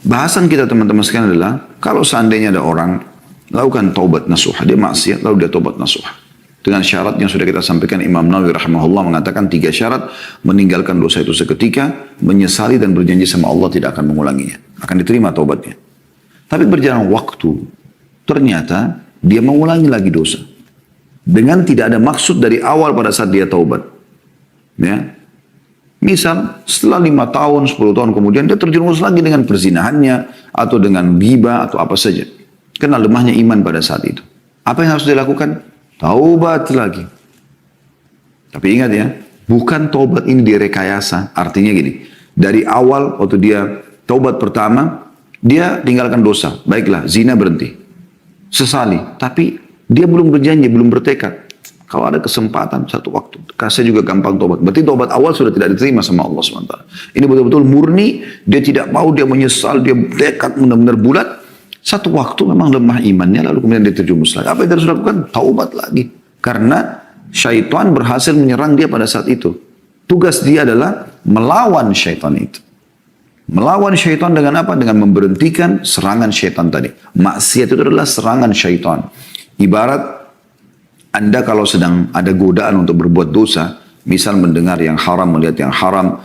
Bahasan kita teman-teman sekalian adalah, kalau seandainya ada orang lakukan taubat nasuha, dia maksiat lalu dia taubat nasuha. Dengan syarat yang sudah kita sampaikan, Imam Nawawi rahimahullah mengatakan 3 syarat: meninggalkan dosa itu seketika, menyesali dan berjanji sama Allah tidak akan mengulanginya. Akan diterima taubatnya. Tapi berjalan waktu, ternyata dia mengulangi lagi dosa. Dengan tidak ada maksud dari awal pada saat dia taubat. Ya. Misal setelah 5 tahun, 10 tahun kemudian dia terjerumus lagi dengan perzinahannya, atau dengan ghibah, atau apa saja. Karena lemahnya iman pada saat itu. Apa yang harus dilakukan? Taubat lagi. Tapi ingat ya, bukan taubat ini direkayasa. Artinya gini, dari awal waktu dia taubat pertama, dia tinggalkan dosa. Baiklah, zina berhenti. Sesali. Tapi dia belum berjanji, belum bertekad. Kalau ada kesempatan satu waktu, saya juga gampang taubat. Berarti taubat awal sudah tidak diterima sama Allah SWT. Ini betul-betul murni, dia tidak mau, dia menyesal, dia tekad benar-benar bulat. Satu waktu memang lemah imannya, lalu kemudian dia terjumus lagi. Apa yang harus dilakukan? Taubat lagi. Karena syaitan berhasil menyerang dia pada saat itu. Tugas dia adalah melawan syaitan itu. Melawan syaitan dengan apa? Dengan memberhentikan serangan syaitan tadi. Maksiat itu adalah serangan syaitan. Ibarat Anda kalau sedang ada godaan untuk berbuat dosa, misal mendengar yang haram, melihat yang haram,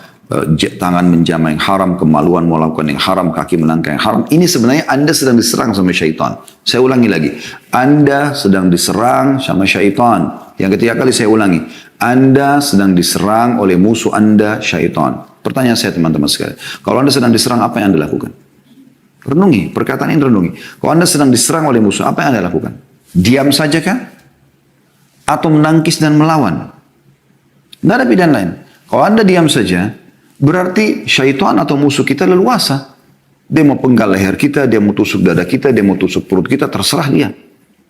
tangan menjamah yang haram, kemaluan melakukan yang haram, kaki melangkah yang haram. Ini sebenarnya Anda sedang diserang sama syaitan. Saya ulangi lagi. Anda sedang diserang sama syaitan. Yang ketiga kali saya ulangi. Anda sedang diserang oleh musuh Anda, syaitan. Pertanyaan saya teman-teman sekalian. Kalau Anda sedang diserang, apa yang Anda lakukan? Renungi, perkataan ini renungi. Kalau Anda sedang diserang oleh musuh, apa yang Anda lakukan? Diam saja kah? Atau menangkis dan melawan? Tidak ada pilihan lain. Kalau Anda diam saja, berarti syaitan atau musuh kita leluasa. Dia mau penggal leher kita, dia mau tusuk dada kita, dia mau tusuk perut kita, terserah dia.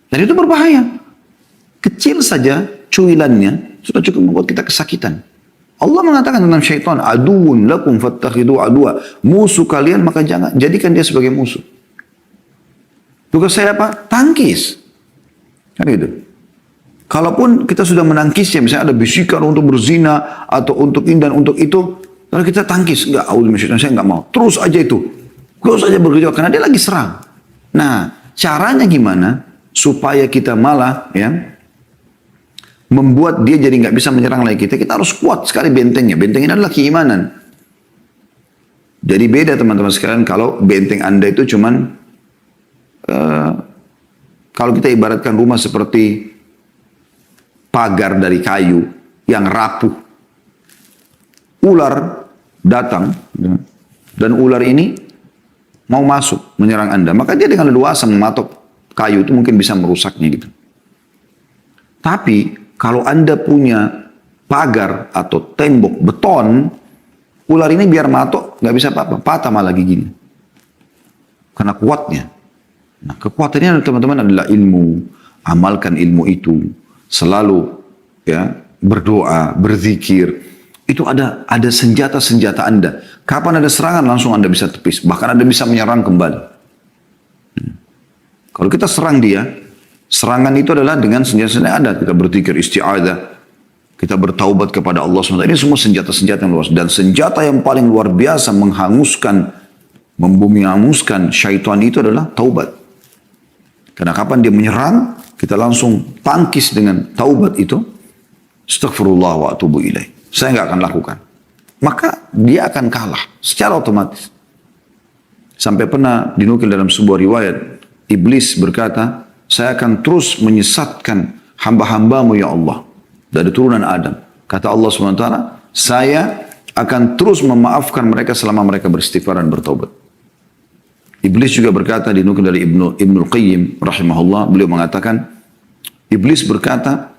Dan itu berbahaya. Kecil saja cuilannya sudah cukup membuat kita kesakitan. Allah mengatakan tentang syaitan, aduun lakum fattakhidu adua. Musuh kalian, maka jangan jadikan dia sebagai musuh. Tugas saya apa? Tangkis. Kan itu. Kalaupun kita sudah menangkisnya, misalnya ada bisikan untuk berzina, atau untuk ini dan untuk itu, lalu kita tangkis, enggak, saya enggak mau. Terus aja itu. Terus aja bekerja, karena dia lagi serang. Nah, caranya gimana? Supaya kita malah, ya, membuat dia jadi nggak bisa menyerang lagi kita. Kita harus kuat sekali bentengnya. Benteng ini adalah keimanan. Jadi beda teman-teman sekalian kalau benteng Anda itu cuman kalau kita ibaratkan rumah seperti pagar dari kayu yang rapuh. Ular datang dan ular ini mau masuk menyerang Anda. Maka dia dengan leluasa mematok kayu itu mungkin bisa merusaknya gitu. Tapi kalau Anda punya pagar atau tembok beton, ular ini biar matok nggak bisa apa-apa, patah malah giginya. Karena kuatnya. Nah, kekuatannya teman-teman adalah ilmu. Amalkan ilmu itu. Selalu ya berdoa, berzikir. Itu ada senjata-senjata Anda. Kapan ada serangan langsung Anda bisa tepis. Bahkan Anda bisa menyerang kembali. Kalau kita serang dia, serangan itu adalah dengan senjata-senjata yang ada. Kita berzikir isti'adah. Kita bertaubat kepada Allah SWT. Ini semua senjata-senjata yang luas. Dan senjata yang paling luar biasa menghanguskan, membumi-hanguskan syaitan itu adalah taubat. Karena kapan dia menyerang, kita langsung tangkis dengan taubat itu. Astaghfirullah wa atubu ilaih. Saya nggak akan lakukan. Maka dia akan kalah secara otomatis. Sampai pernah dinukil dalam sebuah riwayat, Iblis berkata, saya akan terus menyesatkan hamba-hambamu ya Allah. Dari turunan Adam. Kata Allah SWT, saya akan terus memaafkan mereka selama mereka beristighfar dan bertaubat. Iblis juga berkata, dinukil dari Ibnul Qayyim rahimahullah, beliau mengatakan, Iblis berkata,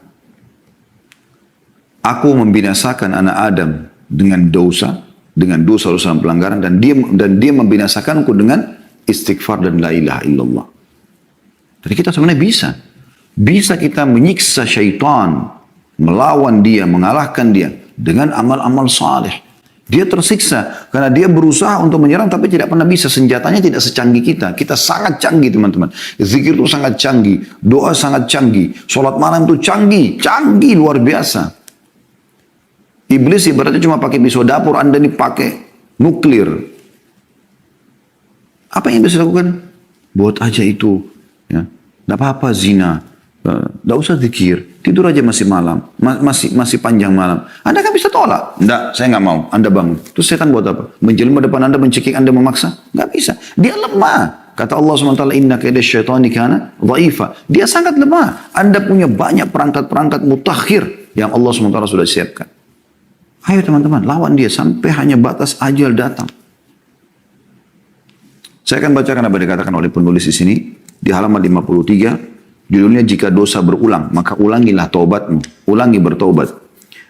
aku membinasakan anak Adam dengan dosa dan pelanggaran, dan dia membinasakanku dengan istighfar dan la ilaha illallah. Jadi kita sebenarnya bisa kita menyiksa syaitan, melawan dia, mengalahkan dia dengan amal-amal saleh. Dia tersiksa karena dia berusaha untuk menyerang tapi tidak pernah bisa. Senjatanya tidak secanggih kita. Kita sangat canggih teman-teman. Zikir itu sangat canggih, doa sangat canggih, sholat malam itu canggih luar biasa. Iblis ibaratnya cuma pakai pisau dapur, Anda ini pakai nuklir. Apa yang bisa lakukan? Buat aja itu. Ya. Tidak apa-apa zina. Tidak usah zikir. Tidur aja masih malam. Masih panjang malam. Anda kan bisa tolak. Tidak, saya nggak mau. Anda bangun. Terus setan buat apa? Menjelma depan Anda, mencekik Anda, memaksa? Nggak bisa. Dia lemah. Kata Allah SWT, inna kaida syaitani kana dhaifa. Dia sangat lemah. Anda punya banyak perangkat-perangkat mutakhir yang Allah SWT sudah siapkan. Ayo teman-teman, lawan dia sampai hanya batas ajal datang. Saya akan bacakan apa yang dikatakan oleh penulis di sini di halaman 53. Judulnya, jika dosa berulang, maka ulangilah taubatmu. Ulangi bertaubat.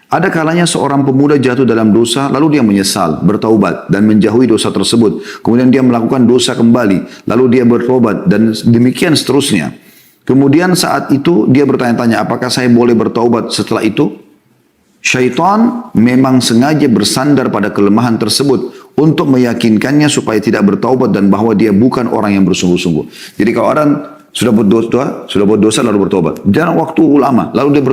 Ada kalanya seorang pemuda jatuh dalam dosa, lalu dia menyesal, bertaubat, dan menjauhi dosa tersebut. Kemudian dia melakukan dosa kembali, lalu dia bertaubat, dan demikian seterusnya. Kemudian saat itu dia bertanya-tanya, apakah saya boleh bertaubat setelah itu? Syaitan memang sengaja bersandar pada kelemahan tersebut untuk meyakinkannya supaya tidak bertaubat dan bahwa dia bukan orang yang bersungguh-sungguh. Jadi kalau orang sudah buat dosa lalu bertobat. Jangan waktu lama, lalu dia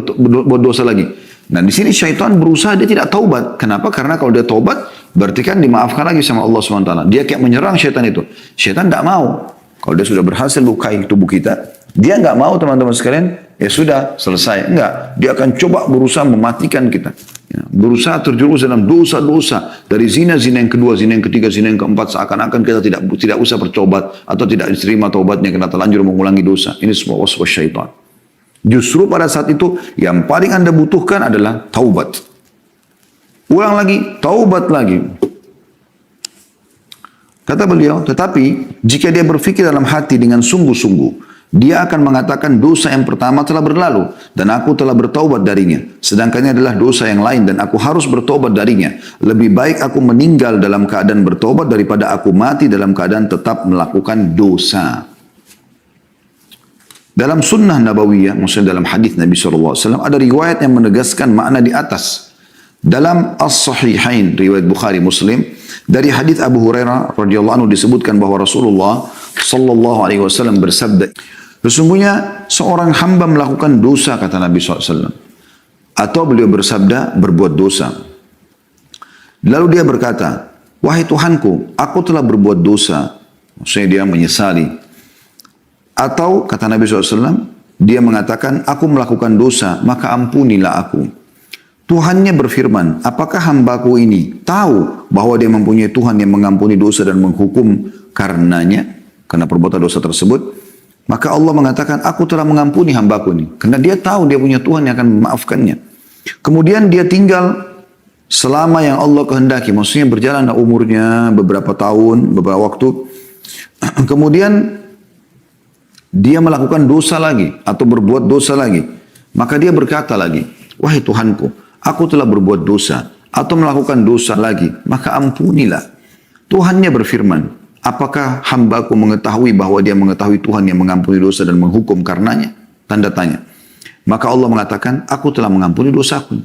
buat dosa lagi. Nah di sini syaitan berusaha dia tidak taubat. Kenapa? Karena kalau dia taubat, berarti kan dimaafkan lagi sama Allah SWT. Dia kayak menyerang syaitan itu. Syaitan tidak mau. Kalau dia sudah berhasil lukai tubuh kita, dia nggak mau teman-teman sekalian, ya sudah selesai. Enggak, dia akan coba berusaha mematikan kita. Ya, berusaha terjerumus dalam dosa-dosa. Dari zina yang kedua, zina yang ketiga, zina yang keempat. Seakan-akan kita tidak usah bertobat. Atau tidak diterima taubatnya karena terlanjur mengulangi dosa. Ini semua waswas syaitan. Justru pada saat itu yang paling Anda butuhkan adalah taubat. Ulang lagi, taubat lagi. Kata beliau, tetapi jika dia berfikir dalam hati dengan sungguh-sungguh, dia akan mengatakan dosa yang pertama telah berlalu dan aku telah bertaubat darinya. Sedangkan ini adalah dosa yang lain dan aku harus bertaubat darinya. Lebih baik aku meninggal dalam keadaan bertaubat daripada aku mati dalam keadaan tetap melakukan dosa. Dalam sunnah nabawiyah, maksudnya dalam hadis Nabi SAW, ada riwayat yang menegaskan makna di atas. Dalam As-Sahihain, riwayat Bukhari Muslim, dari hadis Abu Hurairah radhiyallahu anhu disebutkan bahwa Rasulullah sallallahu alaihi wasallam bersabda, sesungguhnya seorang hamba melakukan dosa, kata Nabi SAW, atau beliau bersabda berbuat dosa. Lalu dia berkata, wahai Tuhanku, aku telah berbuat dosa. Maksudnya dia menyesali. Atau kata Nabi SAW, dia mengatakan, aku melakukan dosa, maka ampunilah aku. Tuhannya berfirman, apakah hambaku ini tahu bahwa dia mempunyai Tuhan yang mengampuni dosa dan menghukum karenanya, karena perbuatan dosa tersebut? Maka Allah mengatakan, aku telah mengampuni hambaku ini. Karena dia tahu dia punya Tuhan yang akan memaafkannya. Kemudian dia tinggal selama yang Allah kehendaki. Maksudnya berjalan umurnya beberapa tahun, beberapa waktu. Kemudian dia melakukan dosa lagi atau berbuat dosa lagi. Maka dia berkata lagi, wahai Tuhanku, aku telah berbuat dosa atau melakukan dosa lagi, maka ampunilah. Tuhannya berfirman, apakah hambaku mengetahui bahwa dia mengetahui Tuhan yang mengampuni dosa dan menghukum karenanya? Tanda tanya. Maka Allah mengatakan, aku telah mengampuni dosaku.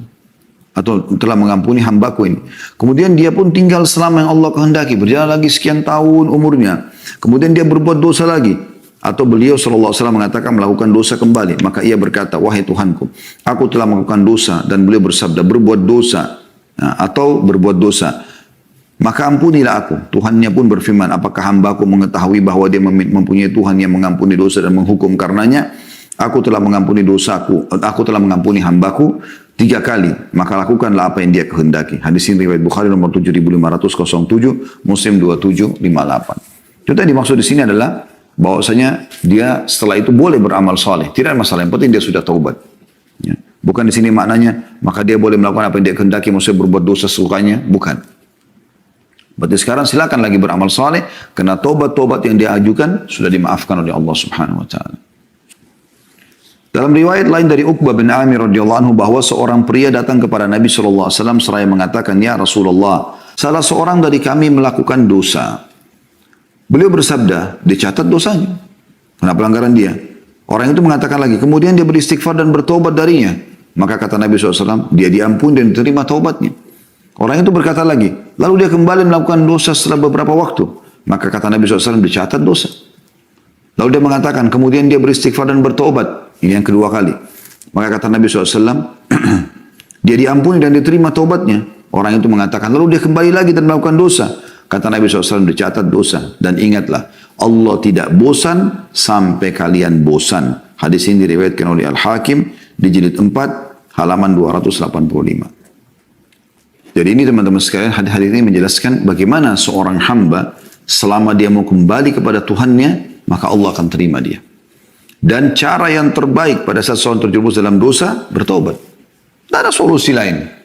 Atau telah mengampuni hambaku ini. Kemudian dia pun tinggal selama yang Allah kehendaki. Berjalan lagi sekian tahun umurnya. Kemudian dia berbuat dosa lagi. Atau beliau SAW mengatakan melakukan dosa kembali. Maka ia berkata, wahai Tuhanku, aku telah melakukan dosa. Dan beliau bersabda, berbuat dosa. Atau berbuat dosa. Maka ampunilah aku. Tuhannya pun berfirman, apakah hambaku mengetahui bahwa dia mempunyai Tuhan yang mengampuni dosa dan menghukum karenanya? Aku telah mengampuni dosaku. Aku telah mengampuni hambaku 3 kali. Maka lakukanlah apa yang dia kehendaki. Hadis ini riwayat Bukhari nomor 7507, Muslim 2758. Itu yang dimaksud di sini adalah bahwasanya dia setelah itu boleh beramal saleh. Tidak ada masalah. Yang penting dia sudah taubat. Ya. Bukan di sini maknanya maka dia boleh melakukan apa yang dia kehendaki, maksudnya berbuat dosa sesukanya. Bukan. Berarti sekarang silakan lagi beramal saleh karena tobat-tobat yang dia ajukan sudah dimaafkan oleh Allah Subhanahu wa taala. Dalam riwayat lain dari Uqbah bin Amir radhiyallahu anhu bahwa seorang pria datang kepada Nabi sallallahu alaihi wasallam seraya mengatakan, "Ya Rasulullah, salah seorang dari kami melakukan dosa." Beliau bersabda, dicatat dosanya. Karena pelanggaran dia. Orang itu mengatakan lagi, kemudian dia beristighfar dan bertobat darinya. Maka kata Nabi SAW, dia diampuni dan diterima taubatnya. Orang itu berkata lagi, lalu dia kembali melakukan dosa setelah beberapa waktu. Maka kata Nabi SAW, dicatat dosa. Lalu dia mengatakan, kemudian dia beristighfar dan bertobat. Ini yang kedua kali. Maka kata Nabi SAW, dia diampuni dan diterima taubatnya. Orang itu mengatakan, lalu dia kembali lagi dan melakukan dosa. Kata Nabi SAW, dicatat dosa. Dan ingatlah, Allah tidak bosan sampai kalian bosan. Hadis ini diriwayatkan oleh Al-Hakim di jilid 4 halaman 285. Jadi ini teman-teman sekalian, hadis ini menjelaskan bagaimana seorang hamba selama dia mau kembali kepada Tuhannya, maka Allah akan terima dia. Dan cara yang terbaik pada saat seorang terjerumus dalam dosa, bertobat. Tidak ada solusi lain.